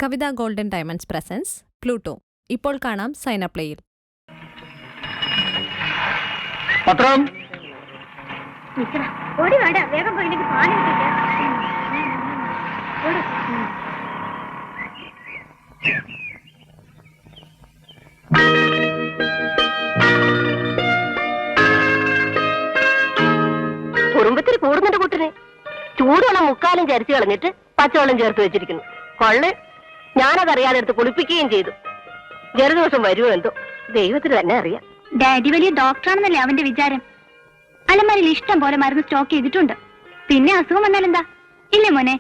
കവിത golden diamonds presence Pluto. ഇപ്പോൾ കാണാം സൈന പ്ലേയിൽ. പത്രം ഓടി വേണ്ട, വേഗം പോയി പാല് കിട്ടില്ല. കുടുംബത്തിൽ കൂടുന്നുണ്ട് കൂട്ടിന്. ചൂടുവെള്ളം മുക്കാലും ചരിച്ചു കളഞ്ഞിട്ട് പച്ചവെള്ളം ചേർത്ത് വെച്ചിരിക്കുന്നു. കൊള്ള് ഞാനതറിയാതെ എടുത്ത് കുളിപ്പിക്കുകയും ചെയ്തു. ജലദോഷം വരുമോ എന്തോ ദൈവത്തിന് തന്നെ അറിയാം. ഡാഡി വലിയ ഡോക്ടറാണെന്നല്ലേ അവന്റെ വിചാരം. അലമാരിൽ ഇഷ്ടം പോലെ മരുന്ന് സ്റ്റോക്ക് ചെയ്തിട്ടുണ്ട്. പിന്നെ അസുഖം വന്നാലെന്താ? ഇല്ലേ മോനെ?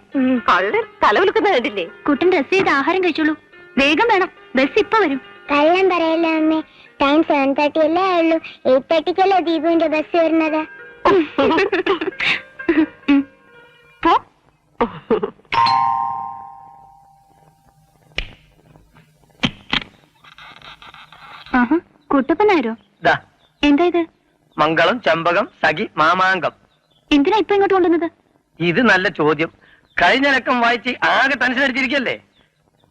കള്ള് തലവിൽക്കുന്ന കണ്ടില്ലേ? കുട്ടൻ ഡ്രസ് ചെയ്ത് ആഹാരം കഴിച്ചോളൂ. വേഗം വേണം, ബസ് ഇപ്പൊ വരും. കള്ളം പറയല്ല അമ്മേ, ടൈം 7:30 അല്ലേ ആയുള്ളൂ. 8:30 ദീപുവിന്റെ ബസ് വരുന്നത്. പോ. കുട്ടപ്പനാരോ? എന്താ ഇത്? മംഗളം, ചെമ്പകം, സഖി, മാമാങ്കം. എന്തിനാ ഇപ്പൊ ഇങ്ങോട്ട് കൊണ്ടുവന്നത്? ഇത് നല്ല ചോദ്യം. കഴിഞ്ഞ ലക്കം വായിച്ച് ആകെ ടെൻഷൻ അടിച്ചിരിക്കല്ലേ.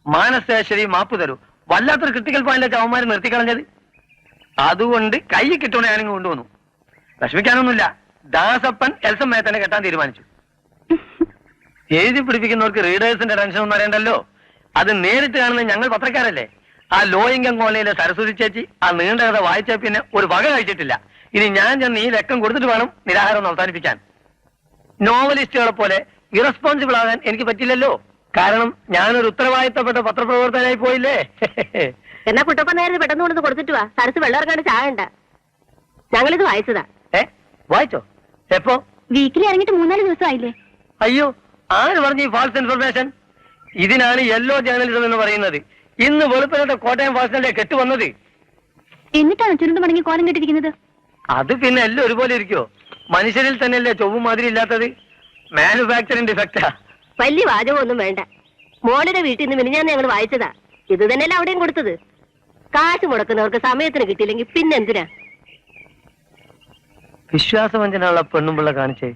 മാനസേശ്വരി മാപ്പ് തരൂ. വല്ലാത്തൊരു ക്രിട്ടിക്കൽ പോയിന്റിലെ ചവന്മാര് നിർത്തിക്കളഞ്ഞത്. അതുകൊണ്ട് കൈ കിട്ടണ ഞാനിങ്ങ് കൊണ്ടുവന്നു. വിഷമിക്കാനൊന്നുമില്ല. ദാസപ്പൻ എൽസം മേത്തനെ കെട്ടാൻ തീരുമാനിച്ചു. എഴുതി പിടിപ്പിക്കുന്നവർക്ക് റീഡേഴ്സിന്റെ ടെൻഷൻ ഒന്നും അറിയണ്ടല്ലോ. അത് നേരിട്ട് കാണുന്ന ഞങ്ങൾ പത്രക്കാരല്ലേ. ആ ലോ ഇൻകം കോളനിയിലെ സരസ്വതി ചേച്ചി ആ നീണ്ട കഥ വായിച്ച പിന്നെ ഒരു വക കഴിച്ചിട്ടില്ല. ഇനി ഞാൻ ചെന്ന് ഈ ലക്കം കൊടുത്തിട്ട് വേണം നിരാഹാരം അവസാനിപ്പിക്കാൻ. നോവലിസ്റ്റുകളെ പോലെ ഇറസ്പോൺസിബിൾ ആകാൻ എനിക്ക് പറ്റില്ലല്ലോ. കാരണം ഞാനൊരു ഉത്തരവാദിത്തപ്പെട്ട പത്രപ്രവർത്തകനായി പോയില്ലേ. എന്നാ കുട്ടപ്പൻ നേരത്തെ പെട്ടെന്ന് കൊണ്ടു കൊടുത്തിട്ട് വാ. സരസ് വെള്ളം ഇറങ്ങാണ്ട് ചാകണ്ട. ഞങ്ങളിത് വായിച്ചതാ. വായിച്ചോ? എപ്പോ? വീക്കിലി ഇറങ്ങിയിട്ട് 3-4 ദിവസമായില്ലേ? അയ്യോ, ആര് പറഞ്ഞു ഈ ഫാൾസ് ഇൻഫർമേഷൻ? ഇതിനാണ് യെല്ലോ ജേർണലിസം എന്ന് പറയുന്നത്. ഇന്ന് വെളുപ്പിനത്തെ കോട്ടയം ഫാഷനിലെ കെട്ടുവന്നത്. എന്നിട്ടാണ് ചുരുണ്ട് മടങ്ങി കോലം കെട്ടിരിക്കുന്നത്? അത് പിന്നെ എല്ലാം ഒരുപോലെ ഇരിക്കോ? മനുഷ്യരിൽ തന്നെയല്ലേ ചൊവ്വും മാതിരി ഇല്ലാത്തത്. മാനുഫാക്ചറിംഗ് ഡിഫക്റ്റാ. വലിയ വാചകമൊന്നും വേണ്ട. മോളുടെ വീട്ടിൽ നിന്ന് മിനിഞ്ഞാന്ന് ഞങ്ങൾ വായിച്ചതാ. ഇത് തന്നെയല്ല അവിടെയും കൊടുത്തത്. കാശ് മുടക്കുന്നവർക്ക് സമയത്തിന് കിട്ടിയില്ലെങ്കിൽ പിന്നെന്തിനാ? വിശ്വാസവഞ്ചനുള്ള പെണ്ണുമ്പിള്ള കാണിച്ചേ.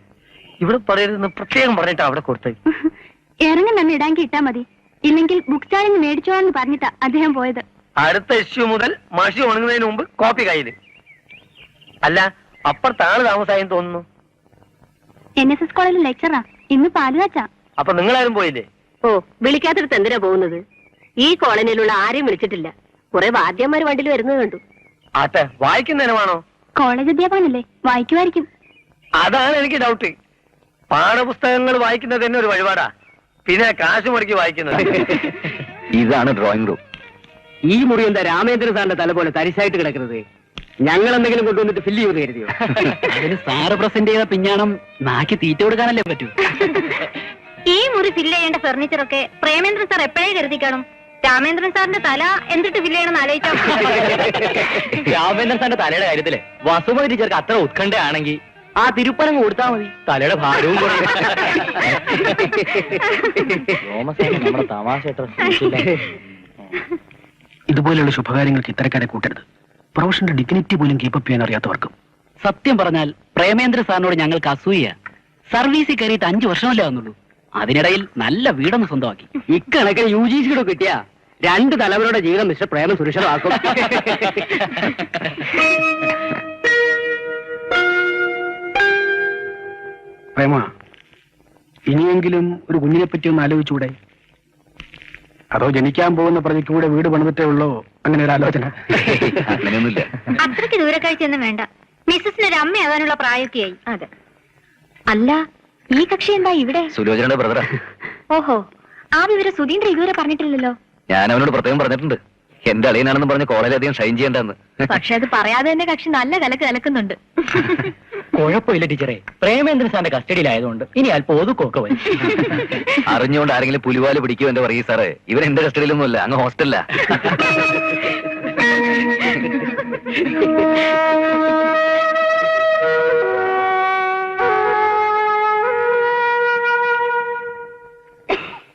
ഇവിടെ പറയരുതെന്ന് പ്രത്യേകം പറഞ്ഞിട്ടാ അവിടെ കൊടുത്തത്. ഇറങ്ങി നമ്മ ഇടാങ്കി ഇട്ടാ മതി. ഇല്ലെങ്കിൽ ബുക്ക് സ്റ്റാളിൽ നിന്ന് മേടിച്ചോളാന്ന് പറഞ്ഞിട്ടാ അദ്ദേഹം പോയത്. അടുത്ത ഇഷ്യൂ മുതൽ മഷി ഉണങ്ങുന്നതിന് മുമ്പ് കോപ്പി കയ്യില്. അല്ല, അപ്പുറത്താണ് താമസായെന്ന് തോന്നുന്നു. NSS കോളേജിൽ ലെക്ചറാ. ഇന്ന് പാലുകാച്ചാ. അപ്പൊ നിങ്ങളാരും പോയില്ലേ? ഓ, വിളിക്കാത്തടത്ത് എന്തിനാ പോകുന്നത്? ഈ കോളനിയിലുള്ള ആരെയും വിളിച്ചിട്ടില്ല. കുറെ വാദ്യന്മാര് വണ്ടിയിൽ വരുന്നത് കണ്ടു. ആട്ടെ, വായിക്കുന്നതിനാണോ? കോളേജ് അധ്യാപകനല്ലേ, വായിക്കുമായിരിക്കും. അതാണ് എനിക്ക് ഡൗട്ട്. പാഠപുസ്തകങ്ങൾ വായിക്കുന്നത് തന്നെ ഒരു വഴിപാടാ. പിന്നെ കാശ് മുടക്കി വായിക്കുന്നത്. ഇതാണ് ഡ്രോയിങ് റൂം. ഈ മുറി എന്താ രാമേന്ദ്രൻ സാറിന്റെ തല പോലെ തരിശായിട്ട് കിടക്കുന്നത്? ഞങ്ങൾ എന്തെങ്കിലും കൊണ്ടുവന്നിട്ട് ഫില്ല് ചെയ്ത് കരുതിയോ? അതിന് സാറ് പ്രസന്റ് ചെയ്ത പിഞ്ഞാണം നാക്കി തീറ്റ കൊടുക്കാനല്ലേ പറ്റൂ. ഈ മുറി ഫില്ല് ചെയ്യേണ്ട ഫർണിച്ചറൊക്കെ പ്രേമേന്ദ്രൻ സാർ എപ്പോഴേ കരുതി കാണും. രാമേന്ദ്രൻ സാറിന്റെ തല എന്തിട്ട് ഫില്ല് ചെയ്യണമെന്ന് ആലോചിച്ചാ. രാമേന്ദ്രൻ സാറിന്റെ തലയുടെ കാര്യത്തില് വസുമതി ടീച്ചർക്ക് അത്ര ഉത്കണ്ഠയാണെങ്കിൽ ആ തിരുപ്പനങ്ങ് കൊടുത്താൽ മതി. തലയുടെ ഭാരവും നമ്മുടെ തമാശ. ഇതുപോലെയുള്ള ശുഭകാര്യങ്ങൾക്ക് ഇത്തരക്കാരെ കൂട്ടരുത്. പ്രൊഫഷന്റെ ഡിഗ്നിറ്റി പോലും കീപ്പപ്പ് ചെയ്യാൻ അറിയാത്തവർക്കും. സത്യം പറഞ്ഞാൽ പ്രേമേന്ദ്ര സാറിനോട് ഞങ്ങൾക്ക് അസൂയ. സർവീസിൽ കയറിയിട്ട് 5 വർഷമല്ലേ വന്നുള്ളൂ. അതിനിടയിൽ നല്ല വീടൊന്ന് സ്വന്തമാക്കി. ഇക്കണക്കിന് UGC കൂടെ കിട്ടിയാ 2 തലമുറയുടെ ജീവിതം മിസ്റ്റർ പ്രേമ സുരക്ഷിതമാക്കും. പ്രേമ, ഇനിയെങ്കിലും ഒരു കുഞ്ഞിനെ പറ്റി ഒന്ന് ആലോചിച്ചൂടെ? അതോ ജനിക്കാൻ പോകുന്ന പ്രതിക്ക് കൂടെ വീട് പണിതിട്ടേ ഉള്ളോ അങ്ങനെ ഒരു ആലോചന? അങ്ങനെയൊന്നുമില്ല. അത്രയ്ക്ക് ദൂരക്കാഴ്ചയൊന്നും വേണ്ട. മിസ്സസിന് ഒരു അമ്മയാകാനുള്ള പ്രായമൊക്കെയായി. അതെ. അല്ല, ഈ കക്ഷി എന്താ ഇവിടെ? സുലോചനയുടെ ബ്രദറാ. ഓഹോ, ആ വിവരം സുധീന്ദ്ര ഇതുവരെ പറഞ്ഞിട്ടില്ലല്ലോ. ഞാൻ അവനോട് പ്രത്യേകം പറഞ്ഞിട്ടുണ്ട്, എന്റെ അളിയനാണെന്ന് പറഞ്ഞ് കോളേജിൽ അധികം ഷൈൻ ചെയ്യേണ്ടെന്ന്. പക്ഷെ അത് പറയാതെ തന്നെ കക്ഷി നല്ല കലക്ക് കലക്കുന്നുണ്ട്. കുഴപ്പമില്ല ടീച്ചറെ, പ്രേമേന്ദ്രൻ സാറിന്റെ കസ്റ്റഡിയിലായതുകൊണ്ട് ഇനി അല്പം ഒതുക്കൊക്കെ വരും. അറിഞ്ഞുകൊണ്ട് ആരെങ്കിലും പുലിവാല് പിടിക്കുമോ എന്റെ പറയും സാറേ. ഇവൻ എന്റെ കസ്റ്റഡിയിലൊന്നുമല്ല, അങ്ങ് ഹോസ്റ്റലിലാ.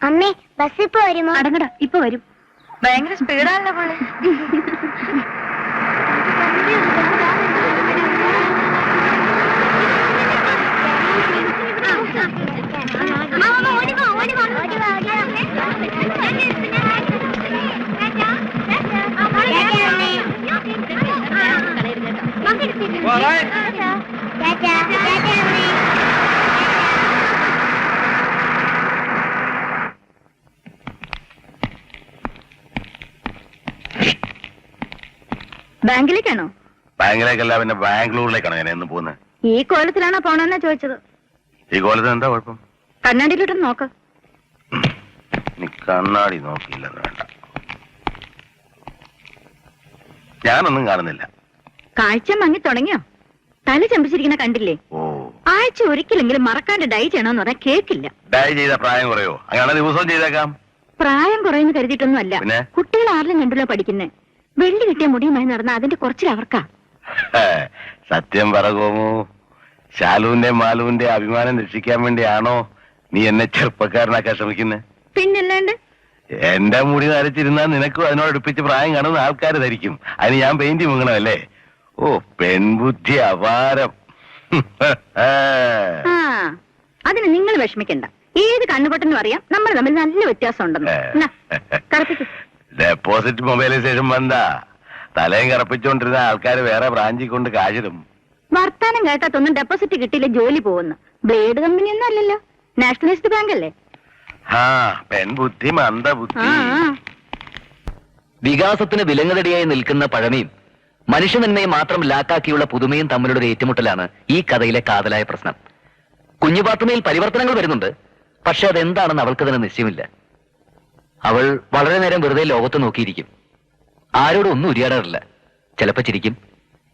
അമ്മേ, ബസ് ഇപ്പൊ വരുമോ? അടങ്ങട, ഇപ്പൊ വരും. ഭയങ്കര സ്പീഡാണല്ലോ പോലെ. ഓടി വാ, ഓടി വാ. ബാങ്കിലേക്കാണോ? ബാങ്കിലേക്കല്ല, പിന്നെ ബാംഗ്ലൂരിലേക്കാണോ ഞാൻ എന്ന് പോകുന്നത്? ഈ കോലത്തിലാണോ പോണെന്നാ ചോദിച്ചത്. ഈ കോലത്തിന് എന്താ കുഴപ്പം? കണ്ണാടിയിലോട്ടൊന്ന് നോക്ക്. നീ കണ്ണാടി നോക്കിയില്ലെന്ന് വേണ്ട, ഞാനൊന്നും കാണുന്നില്ല. കാഴ്ച മങ്ങി തുടങ്ങിയോ? തല ചമ്പിച്ചിരിക്കുന്ന കണ്ടില്ലേ? ഓ, ആഴ്ച ഒരിക്കലെങ്കിലും മറക്കാണ്ട് ഡൈ ചെയ്യണമെന്ന് പറഞ്ഞാൽ കേക്കില്ല. ഡൈ ചെയ്ത പ്രായം കുറയോ? അങ്ങനെ ദിവസവും ചെയ്തേക്കാം. പ്രായം കുറയുന്നു കരുതിയിട്ടൊന്നും അല്ല. പിന്നെ? കുട്ടികൾ ആരിലും കണ്ടല്ലോ പഠിക്കുന്നേ. വെള്ളി കിട്ടിയ മുടിയുമായി നടന്ന അതിന്റെ കുറച്ചിൽ അവർക്കാ. സത്യം പറകോമോ, ശാലുവിന്റെ മാലുവിന്റെ അഭിമാനം രക്ഷിക്കാൻ വേണ്ടിയാണോ നീ എന്നെ ചെറുപ്പക്കാരനാക്കാൻ ശ്രമിക്കുന്നത്? പിന്നല്ലാണ്ട്. എന്റെ മുടി നരച്ചിരുന്നാൽ നിനക്കും അതിനോട് അടുപ്പിച്ച് പ്രായം കാണുന്ന ആൾക്കാർ ധരിക്കും അതിന് ഞാൻ പെയിന്റ് മുങ്ങണമല്ലേ. ഓ, പെൺബുദ്ധി അപാരം. ആ, അതിന് നിങ്ങൾ വിഷമിക്കണ്ട. ഏത് കണ്ണുപൊട്ടെന്നും അറിയാം നമ്മൾ തമ്മിൽ നല്ല വ്യത്യാസം ഉണ്ടെന്ന്. ഡെപ്പോസിറ്റ് മൊബൈലൈസേഷൻ ബന്ധാ. തലയും കറപ്പിച്ചോണ്ടിരുന്ന ആൾക്കാർ വേറെ ബ്രാഞ്ചിൽ കൊണ്ട് കാശിടും. വർത്താനം കേട്ടാത്തൊന്നും ഡെപ്പോസിറ്റ് കിട്ടിയില്ല, ജോലി പോകുന്നു. ബ്ലേഡ് കമ്പനി ഒന്നും അല്ലല്ലോ, നാഷണലൈസ്ഡ് ബാങ്ക് അല്ലേ. ആ, പെൺബുദ്ധി മന്ദബുദ്ധി. വികാസത്തിന് വിലങ്ങതടിയായി നിൽക്കുന്ന പഴമയും മനുഷ്യനന്മയെ മാത്രം ലാക്കാക്കിയുള്ള പുതുമയും തമ്മിലുള്ള ഒരു ഏറ്റുമുട്ടലാണ് ഈ കഥയിലെ കാതലായ പ്രശ്നം. കുഞ്ഞുപാത്തുമയിൽ പരിവർത്തനങ്ങൾ വരുന്നുണ്ട്, പക്ഷെ അതെന്താണെന്ന് അവൾക്ക് തന്നെ നിശ്ചയമില്ല. അവൾ വളരെ നേരം വെറുതെ ലോകത്ത് നോക്കിയിരിക്കും. ആരോടും ഒന്നും ഉരിയാടാറില്ല. ചിലപ്പോ ചിരിക്കും.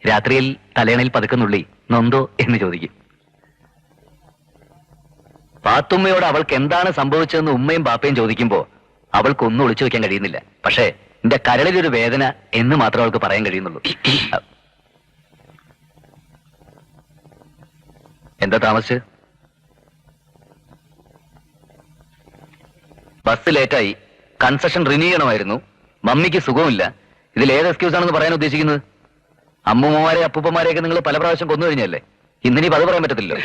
രാത്രിയിൽ തലേണയിൽ പതുക്കുന്നുള്ളി നൊന്തോ എന്ന് ചോദിക്കും. പാത്തുമ്മയോട് അവൾക്ക് എന്താണ് സംഭവിച്ചതെന്ന് ഉമ്മയും ബാപ്പയും ചോദിക്കുമ്പോ അവൾക്കൊന്നും ഒളിച്ചു വെക്കാൻ കഴിയുന്നില്ല. പക്ഷേ എന്റെ കരളിലൊരു വേദന എന്ന് മാത്രം അവൾക്ക് പറയാൻ കഴിയുന്നുള്ളൂ. എന്താ താമസിച്ച്? ബസ് ലേറ്റായി, കൺസെഷൻ റിന്യൂ ചെയ്യണമായിരുന്നു, മമ്മിക്ക് സുഖമില്ല. ഇതിൽ ഏത് എക്സ്ക്യൂസ് ആണെന്ന് പറയാൻ ഉദ്ദേശിക്കുന്നത്? അമ്മൂമ്മമാരെ അപ്പൂപ്പന്മാരെയൊക്കെ നിങ്ങൾ പല പ്രാവശ്യം കൊന്നു കഴിഞ്ഞല്ലേ, ഇന്നിനി അത് പറയാൻ പറ്റത്തില്ലോ.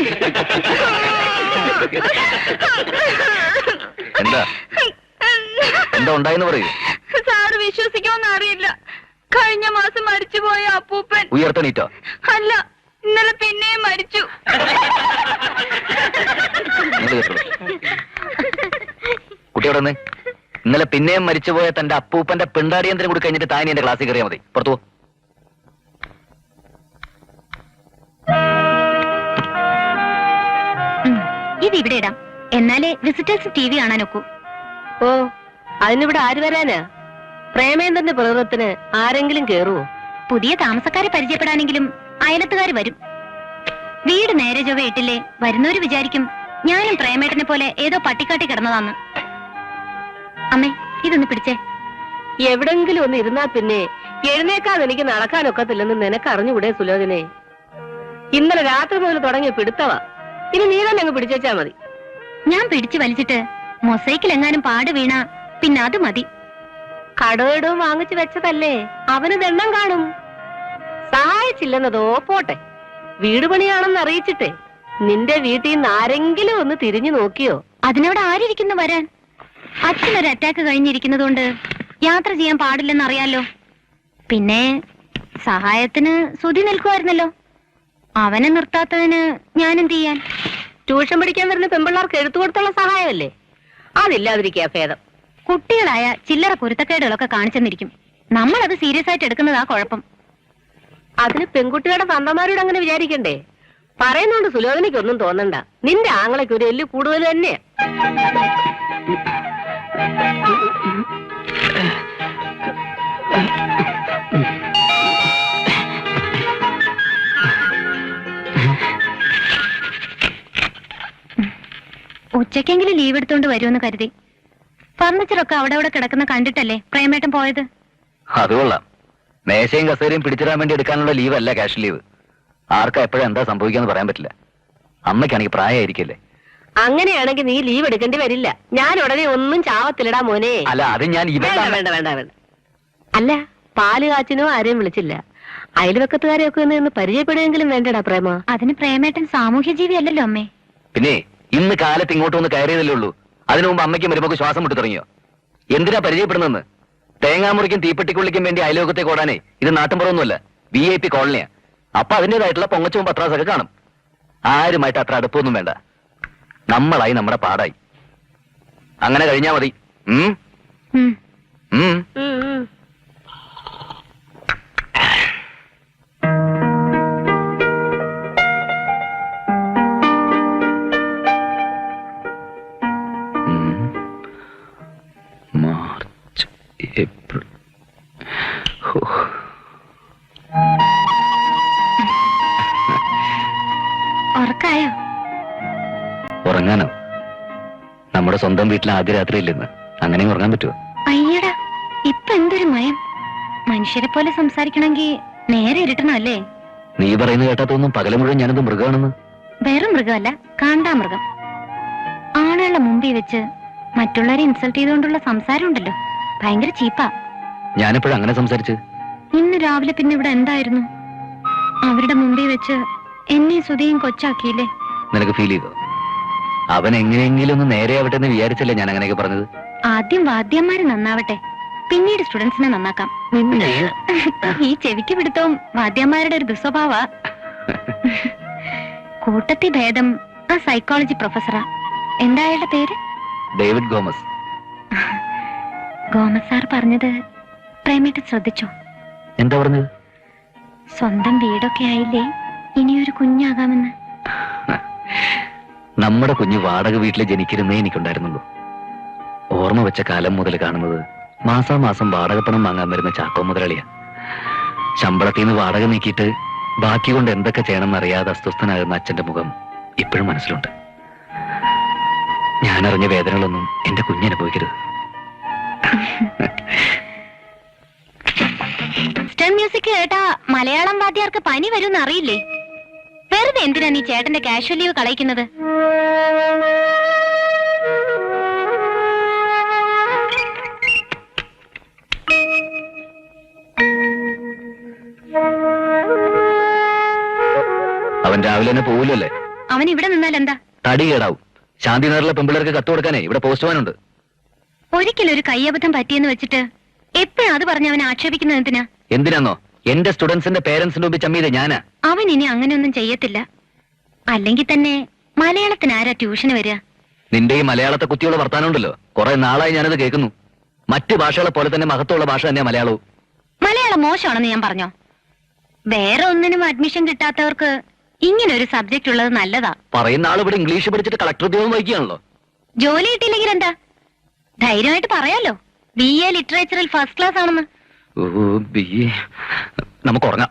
എന്താ എന്താ ഉണ്ടായെന്ന് പറയൂ. സാറ് വിശ്വസിക്കുമെന്ന് അറിയില്ല. കഴിഞ്ഞ മാസം മരിച്ചുപോയ അപ്പൂപ്പൻ ഉയർത്തെണീറ്റോ? അല്ല, ഇന്നലെ പിന്നെയും മരിച്ചു. കുട്ടിയോടെ നിന്ന് ഇന്നലെ പിന്നെയും മരിച്ചുപോയ തന്റെ അപ്പൂപ്പന്റെ പിണ്ടാടിയന്ത്രം കൂടി കഴിഞ്ഞിട്ട് താനി എന്റെ ക്ലാസ്സിൽ കയറിയാൽ മതി. പുറത്തു പോ. ഇത് ഇവിടെ ഇടാം, എന്നാലേ വിസിറ്റേഴ്സ് ടി വി കാണാൻ ഒക്കൂ. ഓ, അതിനിവിടെ ആര് വരാനാ? പ്രേമേന്ദ്രന്റെ പ്രകൃതത്തിന് ആരെങ്കിലും കേറുവോ? പുതിയ താമസക്കാരെ പരിചയപ്പെടാനെങ്കിലും അയലത്തുകാർ വരും. വീട് നേരെ ചൊവ്വ ഇട്ടില്ലേ, വരുന്നവര് വിചാരിക്കും ഞാനും പ്രേമേട്ടനെ പോലെ ഏതോ പട്ടിക്കാട്ടി കിടന്നതാന്ന്. അമ്മേ, ഇതൊന്ന് പിടിച്ചേ. എവിടെങ്കിലും ഒന്ന് ഇരുന്നാ പിന്നെ എഴുന്നേക്കാതെ എനിക്ക് നടക്കാനൊക്കത്തില്ലെന്ന് നിനക്ക് അറിഞ്ഞുകൂടെ സുലോചനെ? ഇന്നലെ രാത്രി മുതൽ തുടങ്ങിയ പിടുത്തവാ. ഇനി നീ തന്നെ അങ്ങ് പിടിച്ചാ മതി. ഞാൻ പിടിച്ചു വലിച്ചിട്ട് മൊസൈക്കിൽ എങ്ങാനും പാട് വീണ പിന്നെ അത് മതി. കടയിടവും വാങ്ങിച്ചു വെച്ചതല്ലേ, അവന് ദണ്ണം കാണും. സഹായിച്ചില്ലെന്നതോ പോട്ടെ, വീട് പണിയാണെന്ന് അറിയിച്ചിട്ടേ നിന്റെ വീട്ടിൽ നിന്ന് ആരെങ്കിലും ഒന്ന് തിരിഞ്ഞു നോക്കിയോ? അതിനവിടെ ആരിയ്ക്കുന്നു വരാൻ? അച്ഛനൊരു അറ്റാക്ക് കഴിഞ്ഞിരിക്കുന്നതുകൊണ്ട് യാത്ര ചെയ്യാൻ പാടില്ലെന്ന് അറിയാലോ. പിന്നെ സഹായത്തിന് സുധി നിൽക്കുമായിരുന്നല്ലോ, അവനെ നിർത്താത്തതിന് ഞാനെന്ത് ചെയ്യാൻ? ട്യൂഷൻ പഠിക്കാൻ വരുന്ന പെൺപിള്ളേർക്ക് എഴുത്തു കൊടുത്തുള്ള സഹായമല്ലേ, അതില്ലാതിരിക്കുക ഭേദം. കുട്ടികളായ ചില്ലറ കുരുത്തക്കേടുകളൊക്കെ കാണിച്ചെന്നിരിക്കും, നമ്മളത് സീരിയസ് ആയിട്ട് എടുക്കുന്നതാ കുഴപ്പം. അതിന് പെൺകുട്ടികളുടെ തന്തമാരോട് അങ്ങനെ വിചാരിക്കണ്ടേ? പറയുന്നോണ്ട് സുലോചനയ്ക്കൊന്നും തോന്നണ്ട. നിന്റെ ആങ്ങളയ്ക്ക് ഒരു എല്ല് കൂടുതൽ തന്നെ. ഉച്ചക്കെങ്കിലും ലീവ് എടുത്തോണ്ട് വരുമെന്ന് കരുതി. ഫർണിച്ചറൊക്കെ അവിടെ അവിടെ കിടക്കുന്ന കണ്ടിട്ടല്ലേ പ്രേമേട്ടൻ പോയത്. അത് കൊള്ളാം. മേശയും കസേരയും പിടിച്ചിടാൻ വേണ്ടി എടുക്കാനുള്ള ലീവ് അല്ല ക്യാഷ് ലീവ്. ആർക്കാ എപ്പോഴും എന്താ സംഭവിക്കാന്ന് പറയാൻ പറ്റില്ല. അമ്മയ്ക്കാണെങ്കിൽ പ്രായമായിരിക്കല്ലേ. അങ്ങനെയാണെങ്കിൽ നീ ലീവ് എടുക്കേണ്ടി വരില്ല. ഞാൻ ഉടനെ ഒന്നും ചാവത്തില്ലടാ മോനെ. അല്ല, അത് ഞാൻ വേണ്ട വേണ്ട വേണ്ട വേണ്ട. അല്ല, പാല് കാച്ചിനോ ആരെയും വിളിച്ചില്ല. അയൽവക്കത്തുകാരെയൊക്കെ ഒന്ന് പരിചയപ്പെടുകയെങ്കിലും വേണ്ടടാ പ്രേമ. അതിന് പ്രേമേട്ടൻ സാമൂഹ്യ ജീവി അല്ലല്ലോ അമ്മേ. പിന്നെ ഇന്ന് കാലത്ത് ഇങ്ങോട്ട് ഒന്ന് കയറിയതല്ലേ ഉള്ളൂ. അതിനു മുമ്പ് അമ്മയ്ക്കും വരുമ്പോ ശ്വാസം മുട്ടി തുടങ്ങിയോ? എന്തിനാ പരിചയപ്പെടുന്നെന്ന്? തേങ്ങാമുറിക്കും തീപ്പെട്ടിക്കുള്ളിക്കും വേണ്ടി അയലോകത്തേക്ക് ഓടാനേ ഇത് നാട്ടിൻപുറമൊന്നുമല്ല, VIP കോളനിയാ. അപ്പൊ അതിന്റേതായിട്ടുള്ള പൊങ്ങച്ചവും പത്രാസൊക്കെ കാണും. ആരുമായിട്ട് അത്ര അടുപ്പൊന്നും വേണ്ട. നമ്മളായി നമ്മുടെ പാടായി. അങ്ങനെ കഴിഞ്ഞാ മതി. ഏപ്രിൽ. ഹോ. ഉറക്കായോ? ഉറങ്ങാനോ? നമ്മുടെ സ്വന്തം വീട്ടിൽ ആദ്യ രാത്രി ഇല്ലെന്ന്, അങ്ങനെ ഉറങ്ങാൻ പറ്റുമോ? അയ്യടാ, ഇപ്പൊ എന്തൊരു മയം. മനുഷ്യരെ പോലെ സംസാരിക്കണമെങ്കിൽ നേരെ ഇരുട്ടണം അല്ലേ? നീ പറയുന്നത് കേട്ടാത്തൊന്നും പകല മുഴുവൻ ഞാനെന്ത് മൃഗമാണെന്ന്. വെറും മൃഗമല്ല, കാണ്ടാമൃഗം. ആളുകളുടെ മുമ്പിൽ വെച്ച് മറ്റുള്ളവരെ ഇൻസൾട്ട് ചെയ്തുകൊണ്ടുള്ള സംസാരം ഉണ്ടല്ലോ, ഭയങ്കര ചീപ്പാ. ഞാനെപ്പോഴും അങ്ങനെ സംസാരിച്ച്? ഇന്ന് രാവിലെ പിന്നെ ഇവിടെ എന്തായിരുന്നു? അവരുടെ മുമ്പിൽ വെച്ച് എന്നെ സുധിയും കൊച്ചാക്കിയില്ലേ? നിനക്ക് ഫീൽ ചെയ്തോ? അവൻ എങ്ങനെയെങ്കിലും ഒന്ന് നേരെ ആവട്ടെ എന്ന് വിചാരിച്ചല്ലേ ഞാൻ അങ്ങനെയൊക്കെ പറഞ്ഞത്? ആദ്യം വാദ്യന്മാര് നന്നാവട്ടെ, പിന്നീട് സ്റ്റുഡൻസിനെ നന്നാക്കാം. ഈ ചെവിക്ക് പിടുത്തവും വാദ്യന്മാരുടെ ഒരു ദുസ്വഭാവ. കൂട്ടത്തി ഭേദം ആ സൈക്കോളജി പ്രൊഫസറാ. എന്താ അയാളുടെ പേര്? David Gomez. ഗോമസ് സാർ പറഞ്ഞത് പ്രേമേട്ട് ശ്രദ്ധിച്ചോ? എന്താ പറഞ്ഞത്? സ്വന്തം വീടൊക്കെ ആയില്ലേ, ഇനിയൊരു കുഞ്ഞാകാമെന്ന്. നമ്മുടെ കുഞ്ഞ് വാടക വീട്ടിൽ ജനിക്കരുന്നേ എനിക്കുണ്ടായിരുന്നുള്ളൂ. ഓർമ്മ വെച്ച കാലം മുതൽ കാണുന്നത് മാസാമാസം വാടക പണം വാങ്ങാൻ വരുന്ന ചാക്കോ മുതലാളിയാ. ശമ്പളത്തിൽ നിന്ന് വാടക നീക്കിയിട്ട് ബാക്കി കൊണ്ട് എന്തൊക്കെ ചെയ്യണമെന്ന് അറിയാതെ അസ്വസ്ഥനാകുന്ന അച്ഛന്റെ മുഖം ഇപ്പോഴും മനസ്സിലുണ്ട്. ഞാനറിഞ്ഞ വേദനകളൊന്നും എന്റെ കുഞ്ഞനുഭവിക്കരുത്. വെസ്റ്റേൺ മ്യൂസിക് കേട്ടാ മലയാളം വാദ്യാർക്ക് പനി വരുമെന്ന് അറിയില്ലേ? വെറുതെ എന്തിനാ നീ ചേട്ടന്റെ കാഷ്വൽ ലീവ് കളയിക്കുന്നത്? അവൻ രാവിലെ തന്നെ പോവില്ലല്ലേ? അവൻ ഇവിടെ നിന്നാൽ എന്താ? തടി കേടാവും. ശാന്തിനഗറിലെ പെമ്പിള്ളേർക്ക് കത്ത് കൊടുക്കാനേ ഇവിടെ പോസ്റ്റ്മാനുണ്ട്. ഒരിക്കലും ഒരു കയ്യബദ്ധം പറ്റിയെന്ന് വെച്ചിട്ട് എപ്പോഴും അത് പറഞ്ഞ് അവനെ ആക്ഷേപിക്കുന്നത് എന്തിനാ? എന്തിനാന്നോ? എന്റെ സ്റ്റുഡൻസിന്റെ പേരൻസിന്റെ മുമ്പിൽ ചമ്മിയത് ഞാനാ. അവൻ ഇനി അങ്ങനെയൊന്നും ചെയ്യത്തില്ല. അല്ലെങ്കിൽ തന്നെ മലയാളത്തിന് ആരാ ട്യൂഷന് വരിക? നിന്റെ ഈ മലയാളത്തെ കുത്തിയുള്ള വർത്താനമുണ്ടല്ലോ, കുറെ നാളായി ഞാനത് കേൾക്കുന്നു. മറ്റ് ഭാഷകളെ പോലെ തന്നെ മഹത്വമുള്ള ഭാഷ തന്നെയാ മലയാളവും. മലയാളം മോശമാണെന്ന് ഞാൻ പറഞ്ഞോ? വേറെ ഒന്നിനും അഡ്മിഷൻ കിട്ടാത്തവർക്ക് ഇങ്ങനെ ഒരു സബ്ജക്ട് ഉള്ളത് നല്ലതാ. പറയുന്ന ആൾ ഇവിടെ ഇംഗ്ലീഷ് പഠിച്ചിട്ട് കളക്ടർ ഉദ്യോഗം വഹിക്കുകയാണല്ലോ. ജോലി കിട്ടിയില്ലെങ്കിൽ എന്താ? ധൈര്യമായിട്ട് പറയാലോ, BA ലിറ്ററേച്ചറിൽ ഫസ്റ്റ് ക്ലാസ് ആണെന്ന്. നമുക്ക് ഉറങ്ങാം.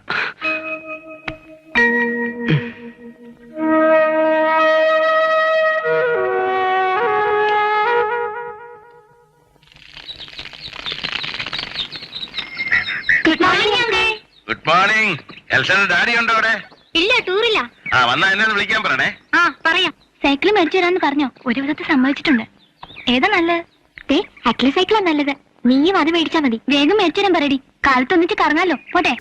Good morning uncle. Good morning. എൽസയുടെ ഡാഡി ഉണ്ടോ അവിടെ? ഇല്ല, ടൂറില്ല. ആ, വന്നാ എന്നെ ഒന്ന് വിളിക്കാൻ പറയണേ. ആ, പറയാം. സൈക്കിൾ മേടിച്ചു തരാന്ന് പറഞ്ഞോ? ഒരു വിധത്തിൽ സമ്മതിച്ചിട്ടുണ്ട്. ഏതാ നല്ലത്? അറ്റ്ലി സൈക്കിളാ നല്ലത്. നീയും അത് മേടിച്ചാ മതി. വേഗം മേടിച്ചു തരാൻ പറയടി. കാലത്തൊന്നിച്ച് കറങ്ങാലോ. പോട്ടെ.